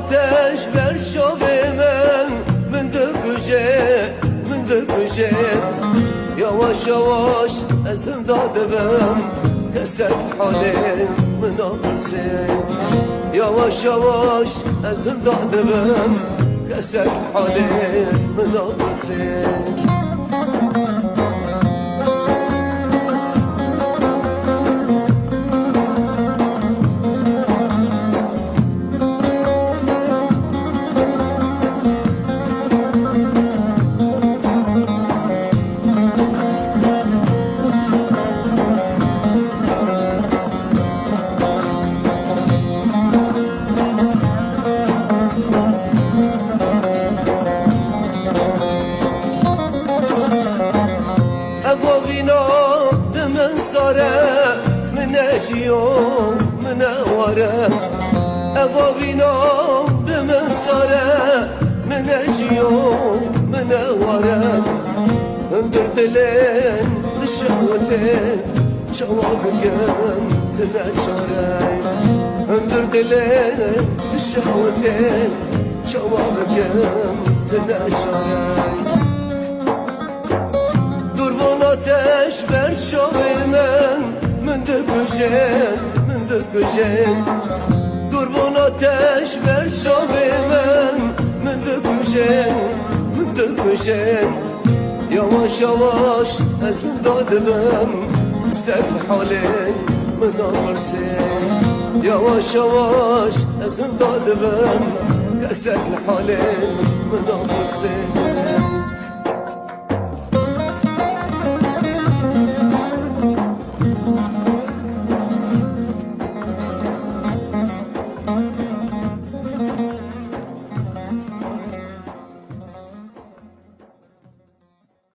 آتش بر شاو من دکوشه یواش یواش از دادم کسک حاله من آمرسه یواش یواش از دادم کسک حاله من آمرسه افاوینا دمن ساره من اجیوم من واره افاوینا دمن ساره من اجیوم من واره اندر دلن دشوته جواب گم تنچاره اندر دلن دشوته جواب گم تنچاره آتش بر شاو من دکوشن قربان آتش بر شاو من دکوشن یواش یواش از دادم سر حاله من آمرسه یواش یواش از دادم سر حاله من آمرسه